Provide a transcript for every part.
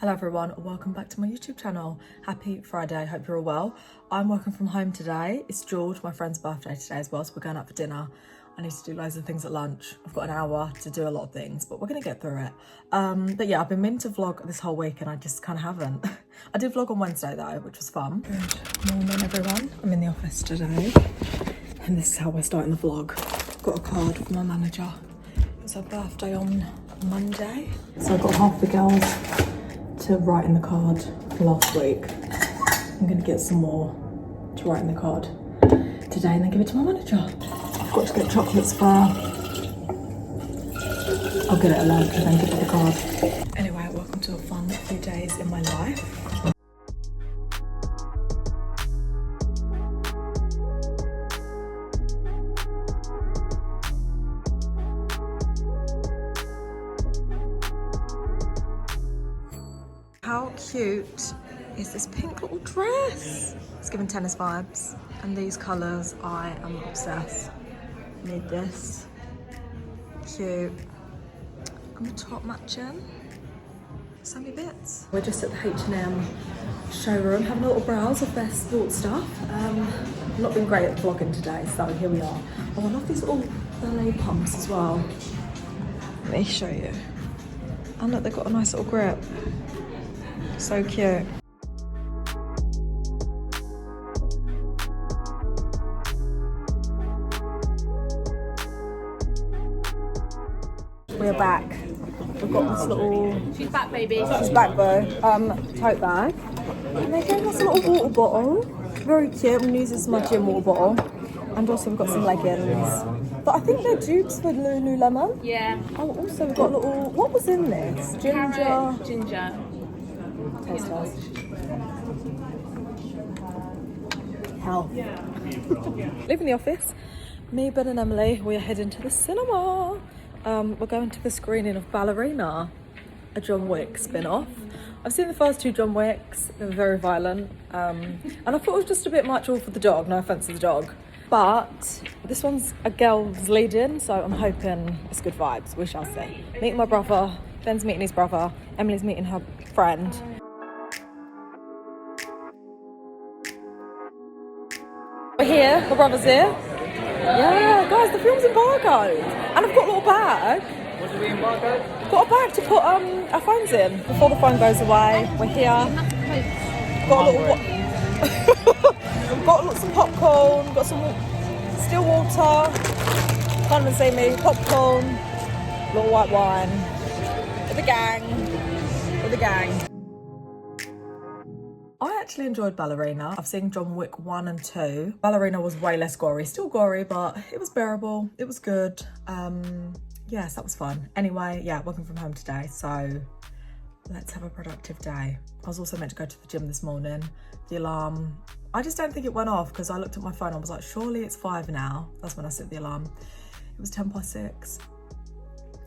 Hello everyone, welcome back to my YouTube channel. Happy Friday, hope you're all well. I'm working from home today. It's George, my friend's birthday today as well, so we're going out for dinner. I need to do loads of things at lunch. I've got an hour to do a lot of things, but we're gonna get through it. But yeah, I've been meaning to vlog this whole week and I just kind of haven't. I did vlog on Wednesday though, which was fun. Good morning everyone. I'm in the office today and this is how we're starting the vlog. I've got a card from my manager. It was her birthday on Monday. So I've got half the girls to write in the card last week. I'm gonna get some more to write in the card today and then give it to my manager. I've got to get chocolates for her. I'll get it at lunch and then give her the card. Anyway, welcome to a fun few days in my life. How cute is this pink little dress? It's giving tennis vibes. And these colours, I am obsessed. Need this. Cute. And the top matching. So many bits. We're just at the H&M showroom having a little browse of their sports stuff. Not been great at vlogging today, so here we are. Oh, I love these little ballet pumps as well. Let me show you. And look, they've got a nice little grip. So cute. We're back. We've got this little... She's back, baby. She's back though. Tote bag. And they gave us a little water bottle. Very cute. I'm going to use this as my gym water bottle. And also we've got some leggings. But I think they're dupes for Lululemon. Yeah. Oh, also we've got a little... What was in this? Ginger. Carrot, ginger. Taste test. Hell. Leaving the office. Me, Ben and Emily, we are heading to the cinema. We're going to the screening of Ballerina, a John Wick spin-off. I've seen the first two John Wicks. They were very violent. And I thought it was just a bit much all for the dog. No offence to the dog. But this one's a girl's lead-in, so I'm hoping it's good vibes. We shall see. Meeting my brother. Ben's meeting his brother. Emily's meeting her friend. We're here, my brother's here. Yeah, guys, the film's in barcode. And I've got a little bag. What do we in barcode? Got a bag to put our phones in before the phone goes away. We're here. Got a little got some popcorn, got some still water. Can't even see me. Popcorn, little white wine. With the gang. With the gang. I actually enjoyed Ballerina. I've seen John Wick 1 and 2. Ballerina was way less gory. Still gory, but it was bearable. It was good. Yes, that was fun. Anyway, yeah, working from home today, so let's have a productive day. I was also meant to go to the gym this morning. The alarm, I just don't think it went off because I looked at my phone. I was like, surely it's 5 now. That's when I set the alarm. It was 6:10.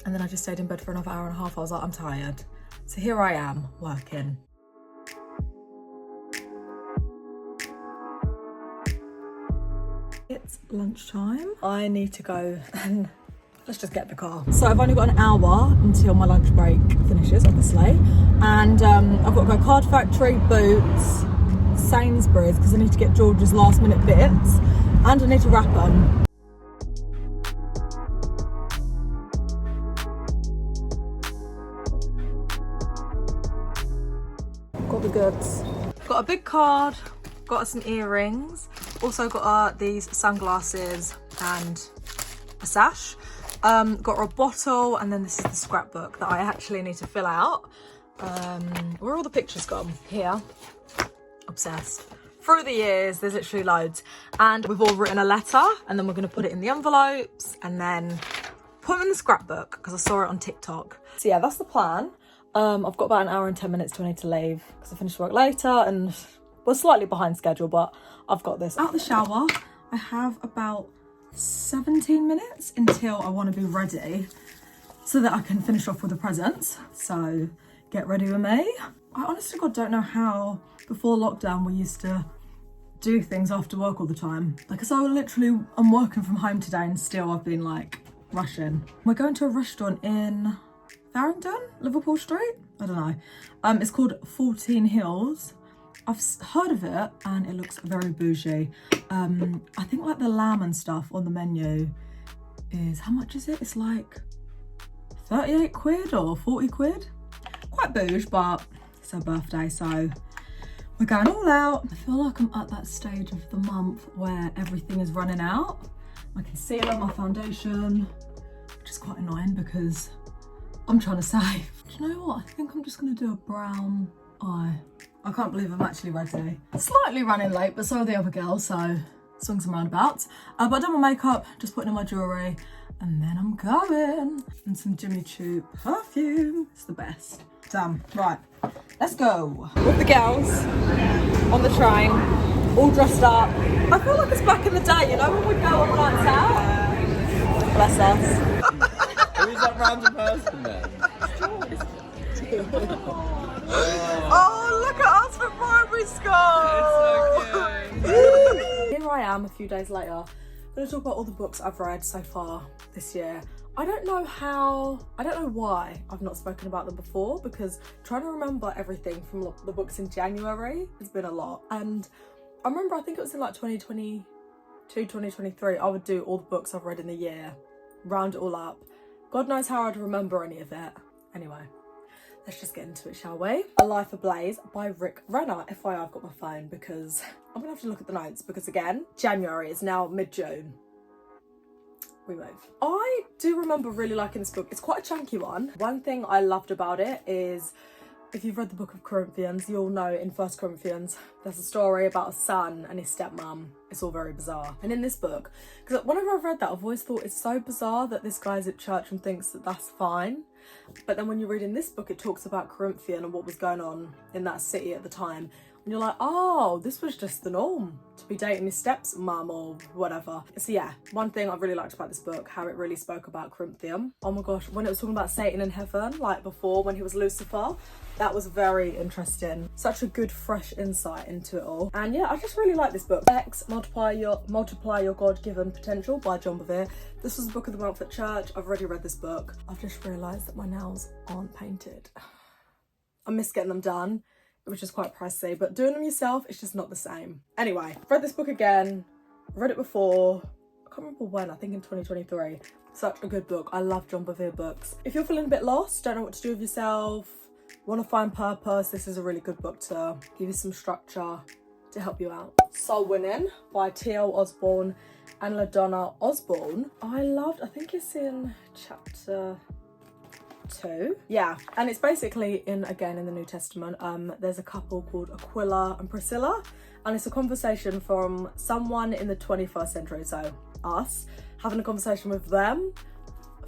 And then I just stayed in bed for another hour and a half. I was like, I'm tired. So here I am, working. It's lunchtime. I need to go and let's just get in the car. So I've only got an hour until my lunch break finishes, obviously. And I've got to go Card Factory, Boots, Sainsbury's, because I need to get George's last minute bits. And I need to wrap them. Got the goods. Got a big card, got some earrings. Also got these sunglasses and a sash. Got her a bottle, and then this is the scrapbook that I actually need to fill out. Where are all the pictures gone? Here. Obsessed. Through the years, there's literally loads. And we've all written a letter, and then we're going to put it in the envelopes, and then put them in the scrapbook, because I saw it on TikTok. So yeah, that's the plan. I've got about an hour and 10 minutes till I need to leave, because I finish work later, and we're slightly behind schedule, but I've got this. Out the shower, I have about 17 minutes until I want to be ready so that I can finish off with the presents. So get ready with me. I honestly don't know how before lockdown we used to do things after work all the time. Because I'm working from home today and still I've been like rushing. We're going to a restaurant in Farringdon, Liverpool Street. I don't know. It's called 14 Hills. I've heard of it and it looks very bougie. I think like the lamb and stuff on the menu is, how much is it? It's like 38 quid or 40 quid. Quite bougie, but it's her birthday, so we're going all out. I feel like I'm at that stage of the month where everything is running out. My concealer, my foundation, which is quite annoying because I'm trying to save. Do you know what? I think I'm just gonna do a brown eye. I can't believe I'm actually ready. Slightly running late, but so are the other girls, so swings and roundabouts. But I've done my makeup, just putting in my jewellery, and then I'm going. And some Jimmy Choo perfume. It's the best. Done. Right, let's go. With the girls on the train, all dressed up. I feel like it's back in the day, you know, when we go on nights out. Bless us. Who's that random person then? Oh, look at us for primary school! It's so cute. Here I am a few days later. I'm going to talk about all the books I've read so far this year. I don't know why I've not spoken about them before, because trying to remember everything from the books in January has been a lot. And I remember, I think it was in like 2022, 2023, I would do all the books I've read in a year, round it all up. God knows how I'd remember any of it. Anyway, let's just get into it, shall we? A Life Ablaze by Rick Renner. FYI, I've got my phone because I'm gonna have to look at the notes because again, January is now mid-June. We move. I do remember really liking this book. It's quite a chunky one. One thing I loved about it is, if you've read the book of Corinthians, you'll know in 1 Corinthians, there's a story about a son and his stepmom. It's all very bizarre. And in this book, because whenever I've read that, I've always thought it's so bizarre that this guy's at church and thinks that that's fine. But then when you read in this book, it talks about Corinthian and what was going on in that city at the time. And you're like, oh, this was just the norm, to be dating his stepmom or whatever. So yeah, one thing I really liked about this book, how it really spoke about Corinthian. Oh my gosh, when it was talking about Satan in heaven, like before when he was Lucifer, that was very interesting. Such a good, fresh insight into it all. And yeah, I just really like this book. X, Multiply Your God-Given Potential by John Bevere. This was the book of the month at church. I've already read this book. I've just realised that my nails aren't painted. I miss getting them done, which is quite pricey, but doing them yourself, it's just not the same. Anyway, I've read this book again. I've read it before. I can't remember when, I think in 2023. Such a good book. I love John Bevere books. If you're feeling a bit lost, don't know what to do with yourself, want to find purpose, this is a really good book to give you some structure to help you out. Soul Winning by T.L. Osborne and LaDonna Osborne. I think it's in chapter 2. Yeah, and it's basically again in the New Testament. There's a couple called Aquila and Priscilla, and it's a conversation from someone in the 21st century, so us, having a conversation with them.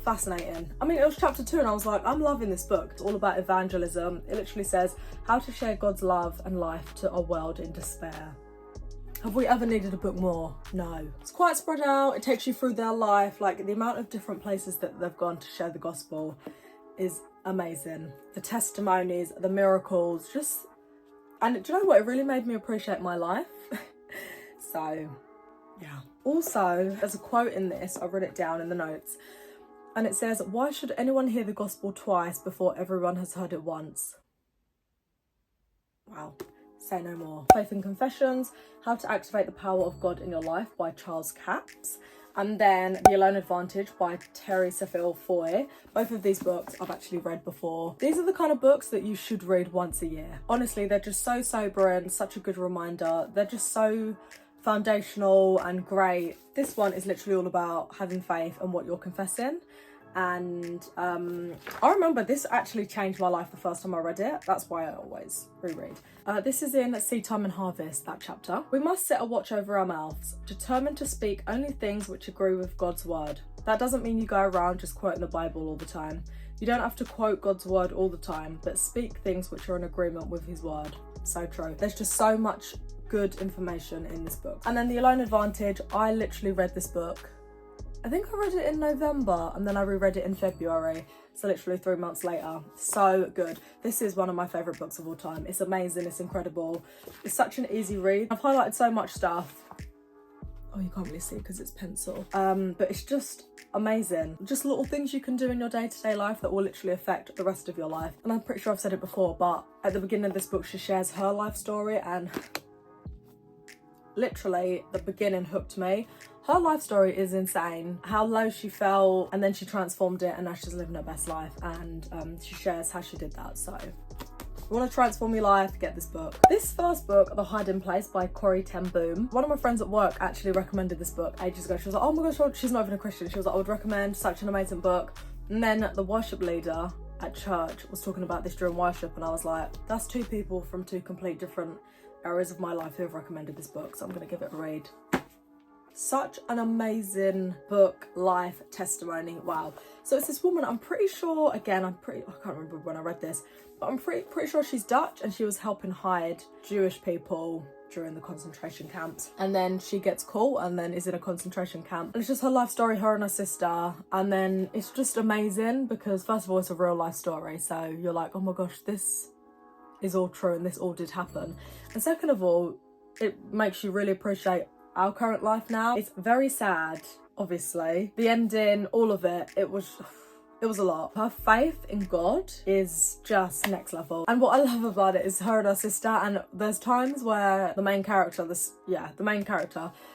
Fascinating. I mean, it was chapter 2 and I was like, I'm loving this book. It's all about evangelism. It literally says how to share God's love and life to a world in despair. Have we ever needed a book more? No. It's quite spread out. It takes you through their life. Like the amount of different places that they've gone to share the gospel is amazing. The testimonies, the miracles, and do you know what? It really made me appreciate my life. So, yeah. Also, there's a quote in this. I wrote it down in the notes. And it says, why should anyone hear the gospel twice before everyone has heard it once? Wow. Say no more. Faith and Confessions, How to Activate the Power of God in Your Life by Charles Capps. And then The Alone Advantage by Terry Sefil Foy. Both of these books I've actually read before. These are the kind of books that you should read once a year. Honestly, they're just so sobering, such a good reminder. They're just so foundational and great. This one is literally all about having faith and what you're confessing. And I remember this actually changed my life the first time I read it. That's why I always reread. This is in Seed Time and Harvest, that chapter. We must set a watch over our mouths, determined to speak only things which agree with God's word. That doesn't mean you go around just quoting the Bible all the time. You don't have to quote God's word all the time, but speak things which are in agreement with his word. So true. There's just so much good information in this book. And then The Alone Advantage, I literally read this book. I think I read it in November and then I reread it in February. So literally 3 months later. So good. This is one of my favourite books of all time. It's amazing, it's incredible. It's such an easy read. I've highlighted so much stuff. Oh, you can't really see because it's pencil. But it's just amazing. Just little things you can do in your day-to-day life that will literally affect the rest of your life. And I'm pretty sure I've said it before, but at the beginning of this book, she shares her life story, and literally the beginning hooked me. Her life story is insane. How low she felt, and then she transformed it, and now she's living her best life. And she shares how she did that. So if you want to transform your life, get this book. This first book, The Hiding Place by Corrie ten Boom. One of my friends at work actually recommended this book ages ago. She was like, oh my gosh, she's not even a Christian. She was like, I would recommend, such an amazing book. And then the worship leader at church was talking about this during worship, and I was like, that's two people from two complete different areas of my life who have recommended this book, so I'm gonna give it a read. Such an amazing book, life testimony. Wow. So it's this woman, I'm pretty sure, again, I can't remember when I read this, but I'm pretty sure she's Dutch, and she was helping hide Jewish people during the concentration camps. And then she gets caught and then is in a concentration camp. And it's just her life story, her and her sister. And then it's just amazing because first of all, it's a real life story. So you're like, oh my gosh, this is all true and this all did happen. And second of all, it makes you really appreciate our current life now. It's very sad, obviously. The ending, all of it, it was a lot. Her faith in God is just next level. And what I love about it is her and her sister, and there's times where the main character,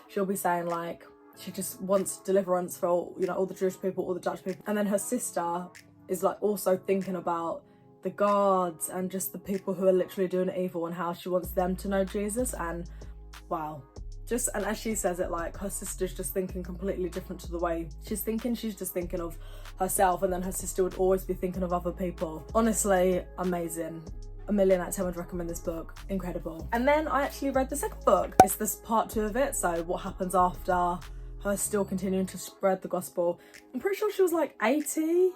she'll be saying like, she just wants deliverance for all, all the Jewish people, all the Dutch people. And then her sister is like also thinking about the guards and just the people who are literally doing evil and how she wants them to know Jesus. And wow. And as she says it, like, her sister's just thinking completely different to the way she's thinking. She's just thinking of herself, and then her sister would always be thinking of other people. Honestly, amazing. 1,000,000 out of 10 would recommend this book. Incredible. And then I actually read the second book. It's this part 2 of it, so what happens after her still continuing to spread the gospel. I'm pretty sure she was like 80,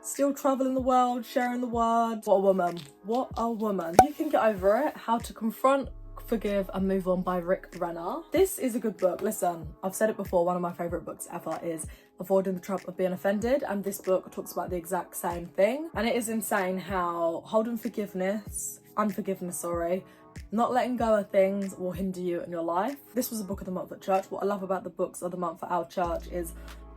still traveling the world, sharing the word. What a woman. What a woman. You Can Get Over It, How to Confront, Forgive and Move On by Rick Renner. This is a good book. Listen, I've said it before, one of my favourite books ever is Avoiding the Trap of Being Offended, and this book talks about the exact same thing. And it is insane how holding unforgiveness, not letting go of things will hinder you in your life. This was a book of the month at church. What I love about the books of the month at our church is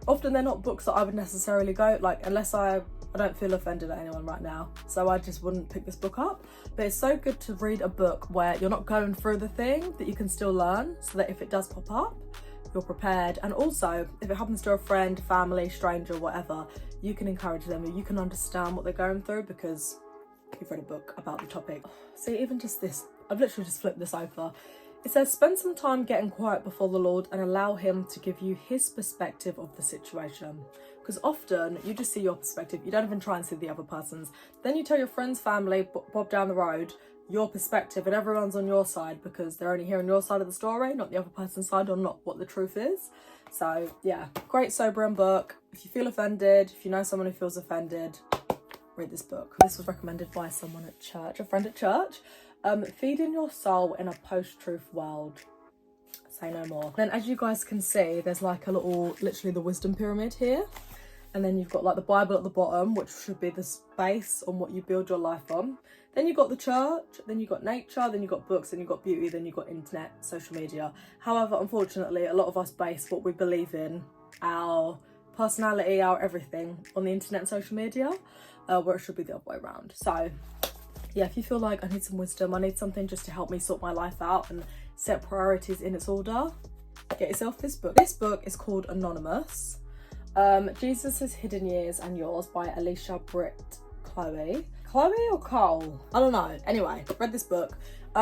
often they're not books that I would necessarily go, like, unless I don't feel offended at anyone right now, so I just wouldn't pick this book up. But it's so good to read a book where you're not going through the thing, that you can still learn, so that if it does pop up, you're prepared. And also, if it happens to a friend, family, stranger, whatever, you can encourage them, or you can understand what they're going through because you've read a book about the topic. See, even just this, I've literally just flipped this over. It says, spend some time getting quiet before the Lord and allow him to give you his perspective of the situation. Because often you just see your perspective, you don't even try and see the other person's. Then you tell your friends, family, Bob down the road, your perspective, and everyone's on your side because they're only hearing your side of the story, not the other person's side, or not what the truth is. So yeah, great sobering book. If you feel offended, if you know someone who feels offended, read this book. This was recommended by someone at church, a friend at church. Feeding Your Soul in a Post-Truth World. Say no more. Then as you guys can see, there's like a little, literally the wisdom pyramid here. And then you've got like the Bible at the bottom, which should be the base on what you build your life on. Then you've got the church, then you've got nature, then you've got books, then you've got beauty, then you've got internet, social media. However, unfortunately, a lot of us base what we believe in, our personality, our everything, on the internet and social media, where it should be the other way around. So yeah, if you feel like I need some wisdom, I need something just to help me sort my life out and set priorities in its order, get yourself this book. This book is called Anonymous. Jesus' Hidden Years and Yours by Alicia Britt Chloe or Cole? I don't know. Anyway, read this book.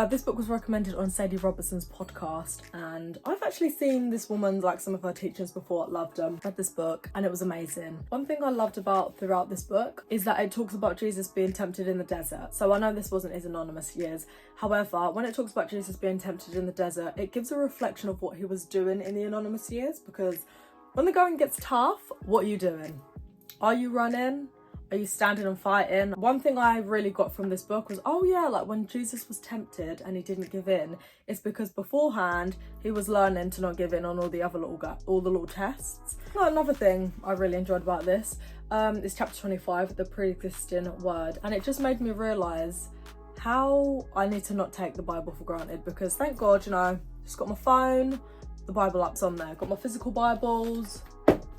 This book was recommended on Sadie Robertson's podcast, and I've actually seen this woman, like some of her teachers before, loved them. Read this book and it was amazing. One thing I loved about throughout this book is that it talks about Jesus being tempted in the desert. So I know this wasn't his anonymous years. However, when it talks about Jesus being tempted in the desert, it gives a reflection of what he was doing in the anonymous years, because when the going gets tough, what are you doing? Are you running? Are you standing and fighting? One thing I really got from this book was, oh yeah, like when Jesus was tempted and he didn't give in, it's because beforehand he was learning to not give in on all the little tests. Another thing I really enjoyed about this is chapter 25, the pre-existing word, and it just made me realise how I need to not take the Bible for granted, because thank God, just got my phone, the Bible apps on there. Got my physical Bibles,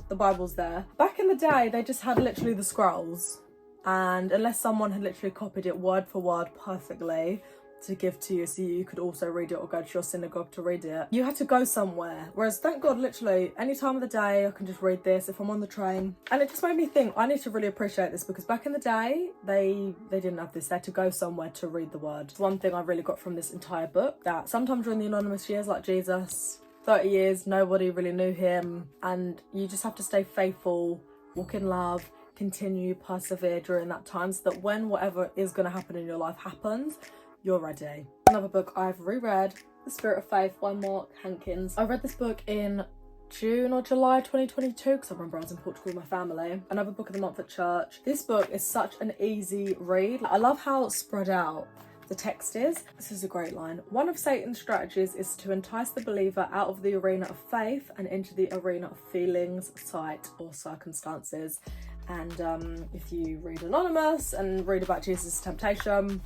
the Bible's there. Back in the day, they just had literally the scrolls. And unless someone had literally copied it word for word perfectly to give to you so you could also read it or go to your synagogue to read it, you had to go somewhere. Whereas thank God, literally any time of the day I can just read this if I'm on the train. And it just made me think I need to really appreciate this, because back in the day they didn't have this. They had to go somewhere to read the word. One thing I really got from this entire book, that sometimes during the anonymous years, like Jesus, 30 years nobody really knew him, and you just have to stay faithful, walk in love, continue, persevere during that time, so that when whatever is going to happen in your life happens, you're ready. Another book I've reread, The Spirit of Faith by Mark Hankins. I read this book in June or July 2022 because I remember I was in Portugal with my family. Another book of the month at church. This book is such an easy read. I love how spread out the text is. This is a great line. One of Satan's strategies is to entice the believer out of the arena of faith and into the arena of feelings, sight, or circumstances. And if you read Anonymous and read about Jesus' temptation,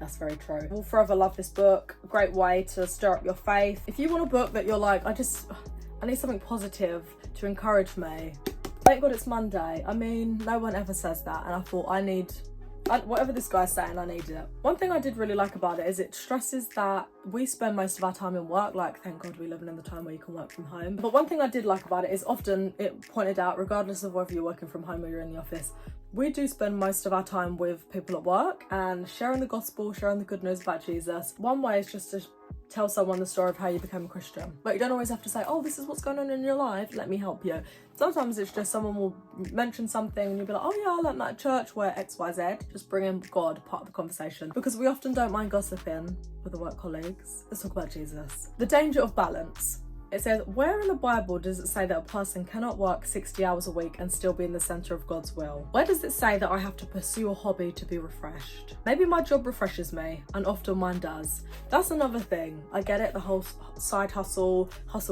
that's very true. I will forever love this book. A great way to stir up your faith. If you want a book that you're like, I need something positive to encourage me. Thank God it's Monday. I mean, no one ever says that. And I thought whatever this guy's saying, I need it. One thing I did really like about it is it stresses that we spend most of our time in work. Like, thank God we live in the time where you can work from home. But one thing I did like about it is often it pointed out, regardless of whether you're working from home or you're in the office, we do spend most of our time with people at work and sharing the gospel, sharing the good news about Jesus. One way is just to tell someone the story of how you became a Christian. But you don't always have to say, oh, this is what's going on in your life, let me help you. Sometimes it's just someone will mention something and you'll be like, oh yeah, I learned that at church where XYZ. Just bring in God, part of the conversation. Because we often don't mind gossiping with the work colleagues. Let's talk about Jesus. The danger of balance. It says, where in the Bible does it say that a person cannot work 60 hours a week and still be in the centre of God's will? Where does it say that I have to pursue a hobby to be refreshed? Maybe my job refreshes me, and often mine does. That's another thing. I get it, the whole side hustle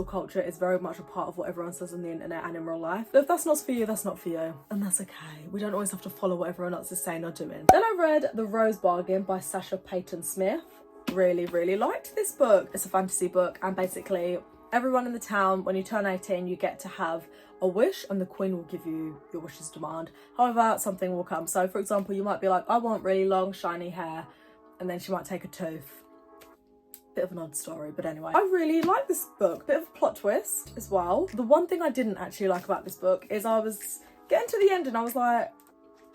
culture is very much a part of what everyone says on the internet and in real life. But if that's not for you, that's not for you. And that's okay. We don't always have to follow what everyone else is saying or doing. Then I read The Rose Bargain by Sasha Payton Smith. Really, really liked this book. It's a fantasy book, and basically everyone in the town, when you turn 18, you get to have a wish and the queen will give you your wishes demand. However, something will come. So for example, you might be like, I want really long shiny hair, and then she might take a tooth. Bit of an odd story, but anyway. I really like this book. Bit of a plot twist as well. The one thing I didn't actually like about this book is I was getting to the end and I was like,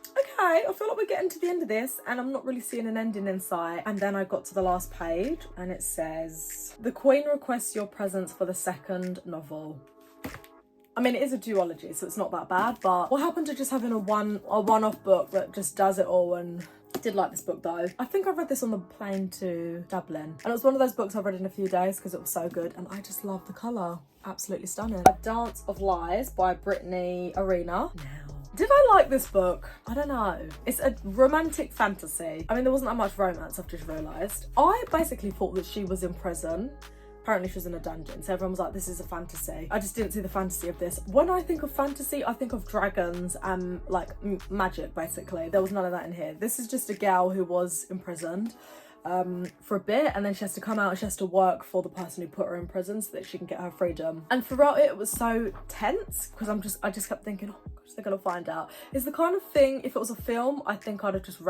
okay, I feel like we're getting to the end of this and I'm not really seeing an ending in sight. And then I got to the last page and it says, the Queen requests your presence for the second novel. I mean, it is a duology, so it's not that bad, but what happened to just having a one-off book that just does it all? And I did like this book though. I think I read this on the plane to Dublin, and it was one of those books I've read in a few days because it was so good, and I just love the colour. Absolutely stunning. A Dance of Lies by Brittany Arena. Now, did I like this book? I don't know. It's a romantic fantasy. I mean, there wasn't that much romance, I've just realised. I basically thought that she was in prison. Apparently she was in a dungeon, so everyone was like, this is a fantasy. I just didn't see the fantasy of this. When I think of fantasy, I think of dragons and like magic, basically. There was none of that in here. This is just a girl who was imprisoned for a bit, and then she has to come out and she has to work for the person who put her in prison so that she can get her freedom. And throughout it was so tense because I just kept thinking, oh gosh, they're gonna find out. It's the kind of thing, if it was a film, I think I'd have just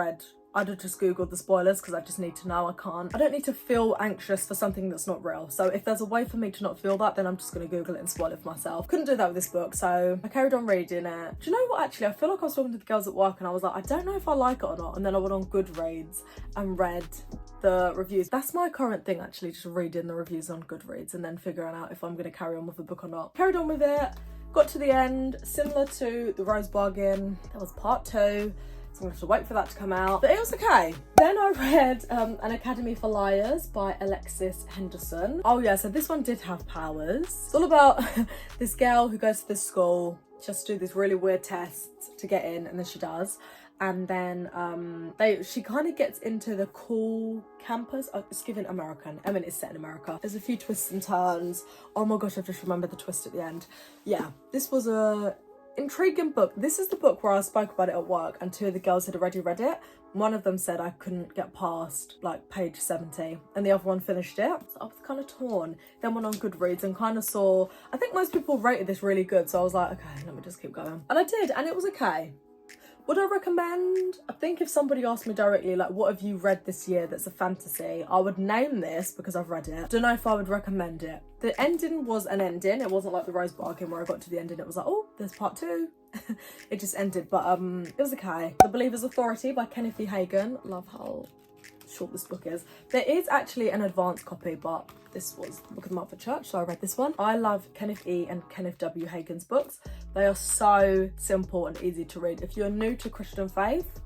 googled the spoilers because I just need to know. I don't need to feel anxious for something that's not real. So if there's a way for me to not feel that, then I'm just going to Google it and spoil it for myself. Couldn't do that with this book, so I carried on reading it. Do you know what, actually, I feel like I was talking to the girls at work and I was like, I don't know if I like it or not. And then I went on Goodreads and read the reviews. That's my current thing, actually, just reading the reviews on Goodreads and then figuring out if I'm going to carry on with the book or not. Carried on with it, got to the end, similar to The Rose Bargain. That was part 2. So I'm gonna have to wait for that to come out, but it was okay. Then I read An Academy for Liars by Alexis Henderson. Oh yeah, so this one did have powers. It's all about this girl who goes to this school. She has to do these really weird tests to get in, and then she does. And then she kind of gets into the cool campus. It's given American. I mean, it's set in America. There's a few twists and turns. Oh my gosh, I've just remembered the twist at the end. Yeah, this was a intriguing book. This is the book where I spoke about it at work and two of the girls had already read it. One of them said I couldn't get past like page 70 and the other one finished it. So I was kind of torn. Then went on Goodreads and kind of saw, I think most people rated this really good. So I was like, okay, let me just keep going. And I did, and it was okay. Would I recommend? I think if somebody asked me directly, like, what have you read this year that's a fantasy? I would name this because I've read it. Don't know if I would recommend it. The ending was an ending. It wasn't like the Rose Bargain where I got to the ending. It was like, oh, there's part 2. It just ended, but it was okay. The Believer's Authority by Kenneth E. Hagan. Love how short this book is. There is actually an advanced copy, but this was the Book of the Month for Church, so I read this one. I love Kenneth E. and Kenneth W. Hagan's books. They are so simple and easy to read. If you're new to Christian faith,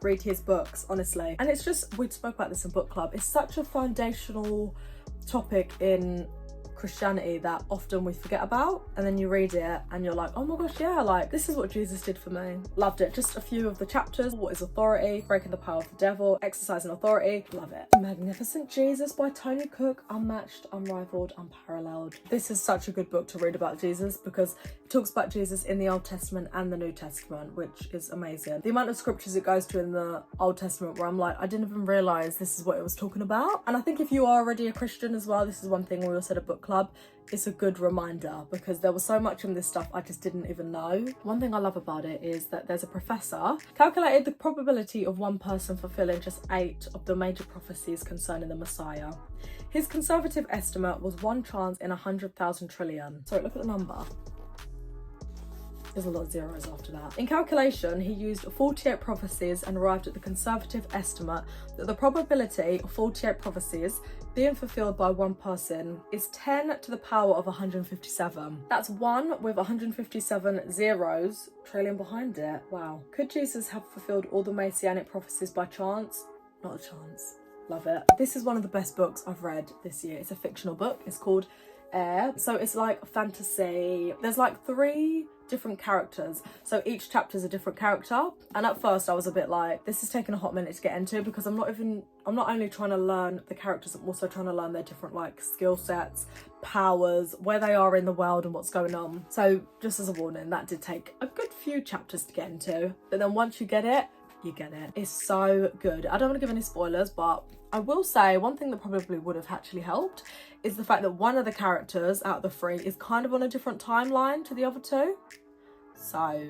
read his books, honestly. And it's just, we spoke about this in book club, it's such a foundational topic in Christianity that often we forget about, and then you read it and you're like, oh my gosh, yeah, like this is what Jesus did for me. Loved it. Just a few of the chapters. What is authority? Breaking the power of the devil. Exercising authority. Love it. Magnificent Jesus by Tony Cook. Unmatched, unrivaled, unparalleled. This is such a good book to read about Jesus because it talks about Jesus in the Old Testament and the New Testament, which is amazing. The amount of scriptures it goes to in the Old Testament where I'm like, I didn't even realise this is what it was talking about. And I think if you are already a Christian as well, this is one thing we all said at book club, it's a good reminder because there was so much in this stuff I just didn't even know. One thing I love about it is that there's a professor calculated the probability of one person fulfilling just 8 of the major prophecies concerning the Messiah. His conservative estimate was 1 chance in 100,000 trillion. Sorry, look at the number. There's a lot of zeros after that. In calculation, he used 48 prophecies and arrived at the conservative estimate that the probability of 48 prophecies being fulfilled by one person is 10 to the power of 157. That's 1 with 157 zeros, trillion behind it. Wow. Could Jesus have fulfilled all the messianic prophecies by chance? Not a chance. Love it. This is one of the best books I've read this year. It's a fictional book. It's called Air. So it's like fantasy. There's like 3 different characters, so each chapter is a different character, and at first I was a bit like, this is taking a hot minute to get into because I'm not only trying to learn the characters, I'm also trying to learn their different like skill sets, powers, where they are in the world and what's going on. So just as a warning, that did take a good few chapters to get into, but then once you get it, you get it. It's so good. I don't want to give any spoilers, but I will say one thing that probably would have actually helped is the fact that one of the characters out of the 3 is kind of on a different timeline to the other 2. So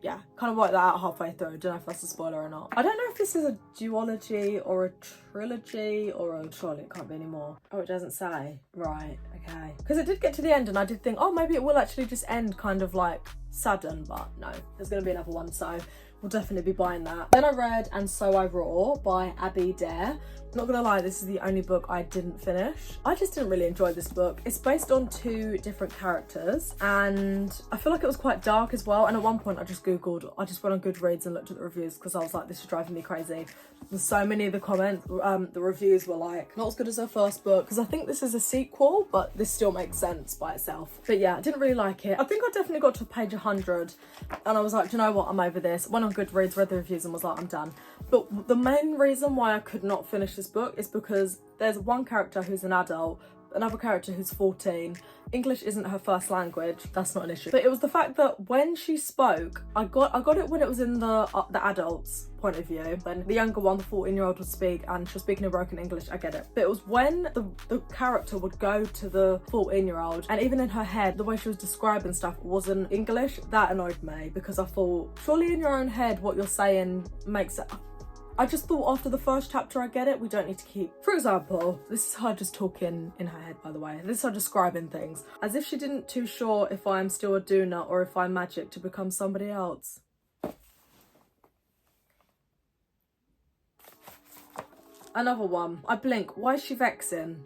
yeah, kind of worked that out halfway through. Don't know if that's a spoiler or not. I don't know if this is a duology or a trilogy or a, surely it can't be anymore. Oh, it doesn't say. Right, okay. Because it did get to the end and I did think, oh, maybe it will actually just end kind of like sudden, but no, there's going to be another one, so we'll definitely be buying that. Then I read And So I Roar by Abby Dare. Not gonna lie, this is the only book I didn't finish. I just didn't really enjoy this book. It's based on 2 different characters and I feel like it was quite dark as well. And at one point I just went on Goodreads and looked at the reviews because I was like, this is driving me crazy. And so many of the comments, the reviews were like, not as good as her first book, because I think this is a sequel, but this still makes sense by itself. But yeah, I didn't really like it. I think I definitely got to page 100 and I was like, do you know what, I'm over this. Went on Goodreads, read the reviews and was like, I'm done. But the main reason why I could not finish this book is because there's one character who's an adult, another character who's 14. English isn't her first language, that's not an issue. But it was the fact that when she spoke, I got it when it was in the adult's point of view. When the younger one, the 14-year-old, would speak and she was speaking in broken English, I get it. But it was when the character would go to the 14-year-old and even in her head, the way she was describing stuff wasn't English. That annoyed me because I thought, surely in your own head what you're saying makes it... I just thought after the first chapter, I get it, we don't need to keep... For example, this is her just talking in her head, by the way. This is her describing things. As if she didn't too sure if I'm still a doona or if I'm magic to become somebody else. Another one. I blink. Why is she vexing?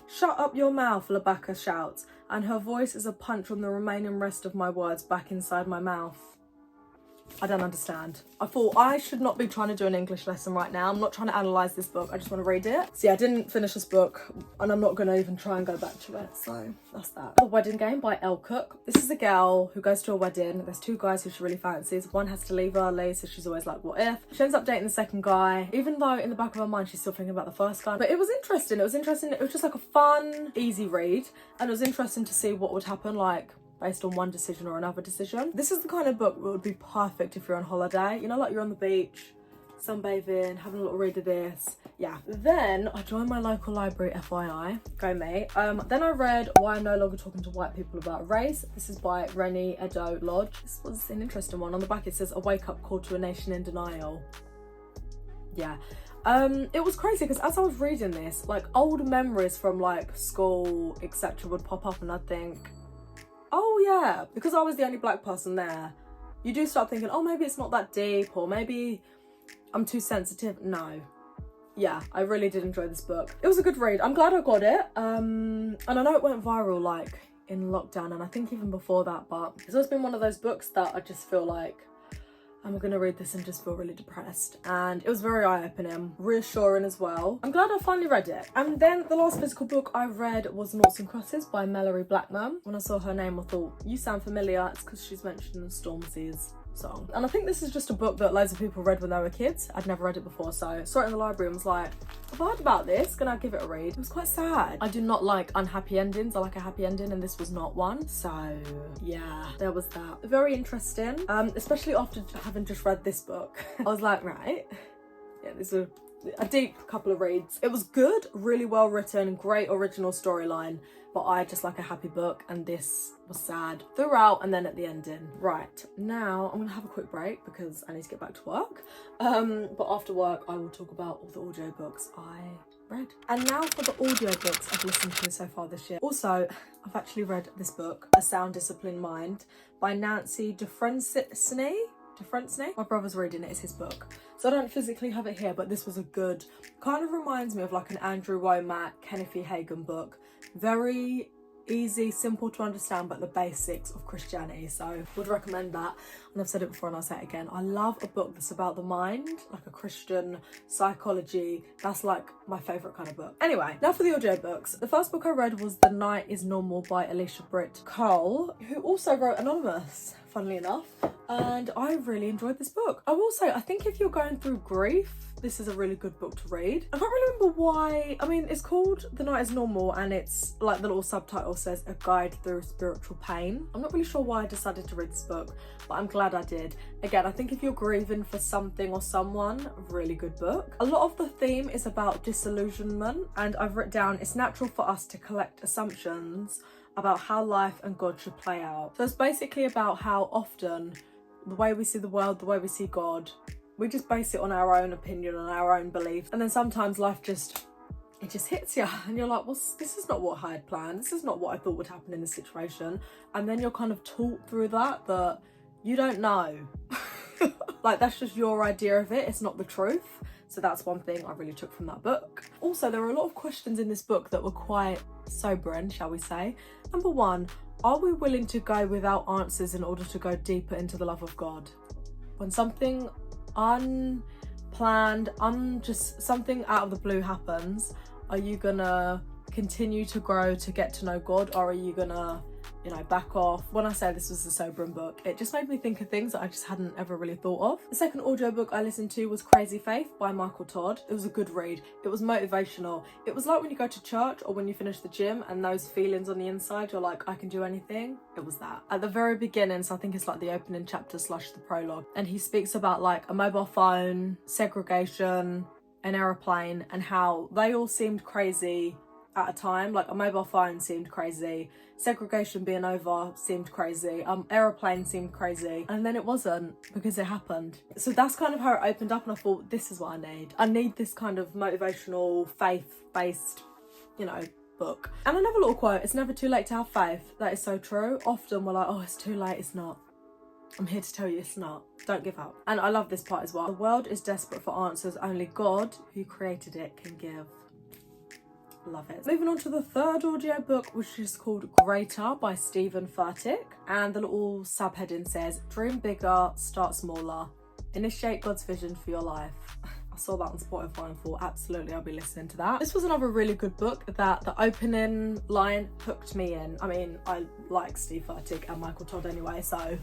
Shut up your mouth, Labaka shouts, and her voice is a punch on the remaining rest of my words back inside my mouth. I don't understand. I thought I should not be trying to do an English lesson right now. I'm not trying to analyse this book. I just want to read it. So yeah, I didn't finish this book and I'm not going to even try and go back to it. So that's that. The Wedding Game by Elle Cook. This is a girl who goes to a wedding. There's 2 guys who she really fancies. One has to leave early, so she's always like, what if? She ends up dating the second guy, even though in the back of her mind she's still thinking about the first guy. But it was interesting. It was interesting. It was just like a fun, easy read. And it was interesting to see what would happen. Like, based on one decision or another decision. This is the kind of book that would be perfect if you're on holiday. You know, like you're on the beach, sunbathing, having a little read of this. Yeah. Then I joined my local library, FYI. Go me. Then I read Why I'm No Longer Talking to White People About Race. This is by Rennie Edo-Lodge. This was an interesting one. On the back it says, a wake-up call to a nation in denial. Yeah. It was crazy because as I was reading this, like old memories from like school, etc. would pop up and I'd think, oh yeah, because I was the only black person there, you do start thinking, oh, maybe it's not that deep, or maybe I'm too sensitive. No. Yeah, I really did enjoy this book. It was a good read. I'm glad I got it. And I know it went viral like in lockdown, and I think even before that, but it's always been one of those books that I just feel like I'm gonna read this and just feel really depressed. And it was very eye-opening, reassuring as well. I'm glad I finally read it. And then the last physical book I read was Noughts and Crosses by Mallory Blackman. When I saw her name, I thought, you sound familiar. It's because she's mentioned in Stormzy's song. And I think this is just a book that loads of people read when they were kids. I'd never read it before, so saw it in the library and was like, I've heard about this, gonna give it a read. It was quite sad. I do not like unhappy endings. I like a happy ending, and this was not one. So yeah, there was that. Very interesting, especially after having just read this book. I was like, right, yeah, this is a deep couple of reads. It was good, really well written, great original storyline, but I just like a happy book, and this was sad throughout and then at the ending. Right, now I'm gonna have a quick break because I need to get back to work. But after work I will talk about all the audiobooks I read. And now for the audiobooks I've listened to so far this year. Also, I've actually read this book, A Sound Disciplined Mind by Nancy Defrensny. My brother's reading it, it's his book. So I don't physically have it here, but this was a good, kind of reminds me of like an Andrew Womack, Kenneth E. Hagan book. Very easy, simple to understand, but the basics of Christianity. So would recommend that. And I've said it before and I'll say it again. I love a book that's about the mind, like a Christian psychology. That's like my favourite kind of book. Anyway, now for the audiobooks. The first book I read was The Night is Normal by Alicia Britt Cole, who also wrote Anonymous, funnily enough. And I really enjoyed this book. I will say, I think if you're going through grief, this is a really good book to read. I can't really remember why. I mean, it's called The Night is Normal, and it's like the little subtitle says, A Guide Through Spiritual Pain. I'm not really sure why I decided to read this book, but I'm glad I did. Again, I think if you're grieving for something or someone, a really good book. A lot of the theme is about disillusionment, and I've written down, it's natural for us to collect assumptions about how life and God should play out. So it's basically about how often the way we see the world, the way we see God, we just base it on our own opinion, on our own beliefs. And then sometimes life just hits you and you're like, well, this is not what I had planned. This is not what I thought would happen in this situation. And then you're kind of taught through that you don't know. Like, that's just your idea of it. It's not the truth. So that's one thing I really took from that book. Also, there were a lot of questions in this book that were quite sobering, shall we say. Number one, are we willing to go without answers in order to go deeper into the love of God? When something unplanned, just something out of the blue happens, are you gonna continue to grow to get to know God, or are you gonna, back off? When I say this was a sobering book, it just made me think of things that I just hadn't ever really thought of. The second audiobook I listened to was Crazy Faith by Michael Todd. It was a good read. It was motivational. It was like when you go to church or when you finish the gym and those feelings on the inside, you're like, I can do anything. It was that. At the very beginning, so I think it's like the opening chapter / the prologue, and he speaks about like a mobile phone, segregation, an aeroplane, and how they all seemed crazy at a time. Like a mobile phone seemed crazy, segregation being over seemed crazy, aeroplane seemed crazy, and then it wasn't, because it happened. So that's kind of how it opened up, and I thought, this is what I need this kind of motivational, faith-based, book. And another little quote, it's never too late to have faith. That is so true. Often we're like, oh, it's too late. It's not. I'm here to tell you it's not. Don't give up. And I love this part as well. The world is desperate for answers only God, who created it, can give. Love it. Moving on to the third audiobook, which is called Greater by Stephen Furtick. And the little subheading says, dream bigger, start smaller. Initiate God's vision for your life. I saw that on Spotify and thought, absolutely, I'll be listening to that. This was another really good book that the opening line hooked me in. I mean, I like Steve Furtick and Michael Todd anyway, so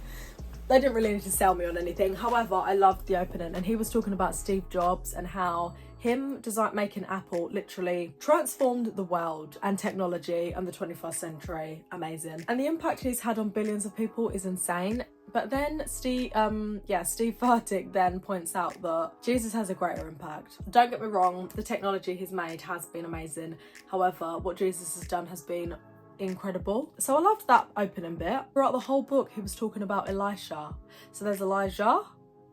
they didn't really need to sell me on anything. However, I loved the opening, and he was talking about Steve Jobs and how him making Apple literally transformed the world and technology and the 21st century. Amazing. And the impact he's had on billions of people is insane. But then Steve Furtick then points out that Jesus has a greater impact. Don't get me wrong, the technology he's made has been amazing. However, what Jesus has done has been incredible. So I loved that opening bit. Throughout the whole book, he was talking about Elisha. So there's Elijah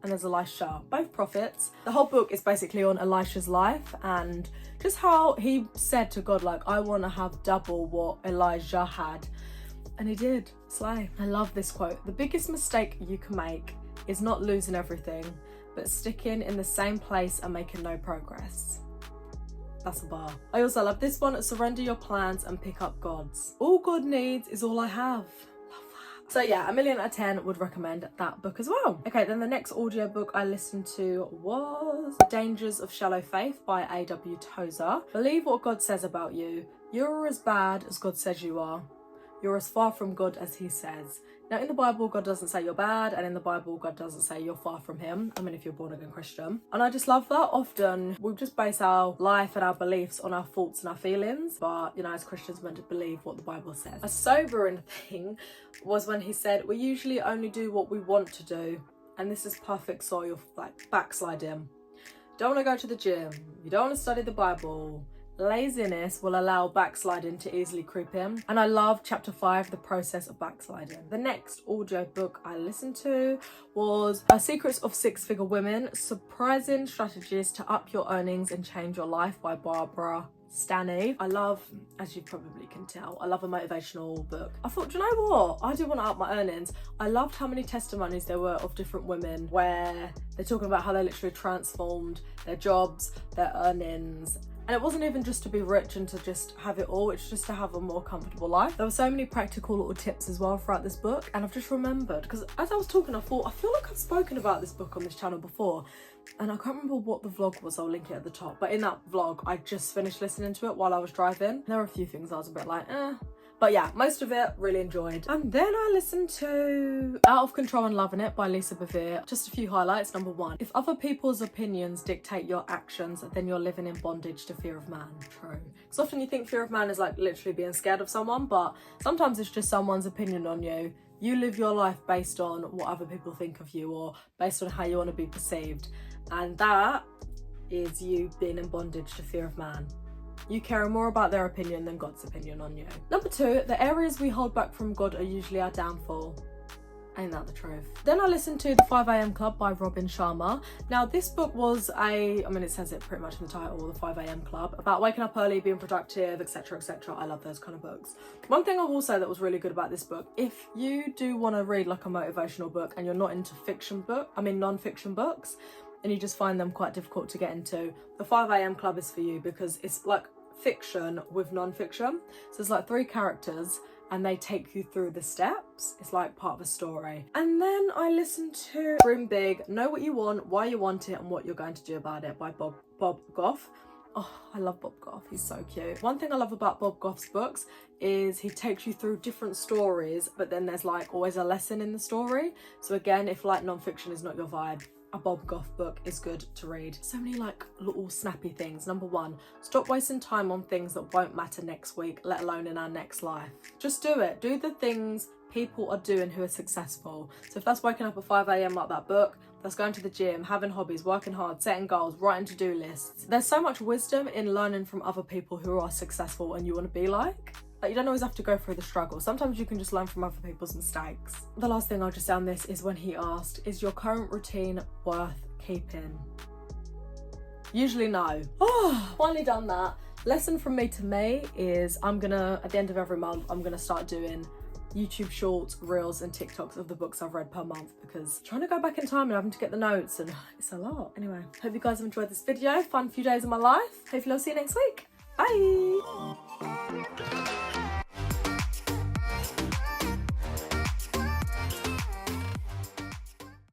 and there's Elisha, both prophets. The whole book is basically on Elisha's life and just how he said to God, like, I want to have double what Elijah had. And he did. Slay. I love this quote. The biggest mistake you can make is not losing everything, but sticking in the same place and making no progress. That's a bar. I also love this one. Surrender your plans and pick up God's. All God needs is all I have. Love that. So yeah, 1,000,000 out of 10 would recommend that book as well. Okay, then the next audiobook I listened to was The Dangers of Shallow Faith by A.W. Tozer. Believe what God says about you. You're as bad as God says you are. You're as far from God as he says. Now in the Bible, God doesn't say you're bad, and in the Bible, God doesn't say you're far from him. I mean, if you're born again Christian. And I just love that. Often we just base our life and our beliefs on our thoughts and our feelings, but you know, as Christians, we're meant to believe what the Bible says. A sobering thing was when he said, we usually only do what we want to do, and this is perfect soil, like backsliding. Don't want to go to the gym, you don't want to study the Bible. Laziness will allow backsliding to easily creep in. And I love chapter 5, the process of backsliding. The next audio book I listened to was Secrets of Six-Figure Women, Surprising Strategies to Up Your Earnings and Change Your Life by Barbara Stanny. I love, as you probably can tell, I love a motivational book. I thought, do you know what? I do want to up my earnings. I loved how many testimonies there were of different women where they're talking about how they literally transformed their jobs, their earnings. And it wasn't even just to be rich and to just have it all, it's just to have a more comfortable life. There were so many practical little tips as well throughout this book, and I've just remembered, because as I was talking, I thought, I feel like I've spoken about this book on this channel before, and I can't remember what the vlog was, I'll link it at the top, but in that vlog, I just finished listening to it while I was driving. There were a few things I was a bit like, But yeah, most of it really enjoyed. And then I listened to Out of Control and Loving It by Lisa Bevere. Just a few highlights. Number 1, if other people's opinions dictate your actions, then you're living in bondage to fear of man. True. Because often you think fear of man is like literally being scared of someone, but sometimes it's just someone's opinion on you. You live your life based on what other people think of you or based on how you want to be perceived. And that is you being in bondage to fear of man. You care more about their opinion than God's opinion on you. Number 2, the areas we hold back from God are usually our downfall. Ain't that the truth? Then I listened to The 5 AM Club by Robin Sharma. Now this book was it says it pretty much in the title, The 5 AM Club, about waking up early, being productive, etc, etc. I love those kind of books. One thing I will say that was really good about this book, if you do want to read like a motivational book and you're not into non-fiction books, and you just find them quite difficult to get into, The 5 AM Club is for you, because it's like fiction with non-fiction. So there's like 3 characters and they take you through the steps. It's like part of a story. And then I listened to Dream Big, Know What You Want, Why You Want It, and What You're Going to Do About It by Bob Goff. Oh, I love Bob Goff, he's so cute. One thing I love about Bob Goff's books is he takes you through different stories, but then there's like always a lesson in the story. So again, if like non-fiction is not your vibe, a Bob Goff book is good to read. So many like little snappy things. Number 1, stop wasting time on things that won't matter next week, let alone in our next life. Just do it. Do the things people are doing who are successful. So if that's waking up at 5 AM like that book, that's going to the gym, having hobbies, working hard, setting goals, writing to-do lists. There's so much wisdom in learning from other people who are successful and you want to be like. You don't always have to go through the struggle. Sometimes you can just learn from other people's mistakes. The last thing I'll just say on this is when he asked, is your current routine worth keeping? Usually no. Oh, finally done that. Lesson from me to me is at the end of every month, I'm gonna start doing YouTube shorts, reels and TikToks of the books I've read per month, because trying to go back in time and having to get the notes, and it's a lot. Anyway, hope you guys have enjoyed this video. Fun few days of my life. Hopefully I'll see you next week. Bye.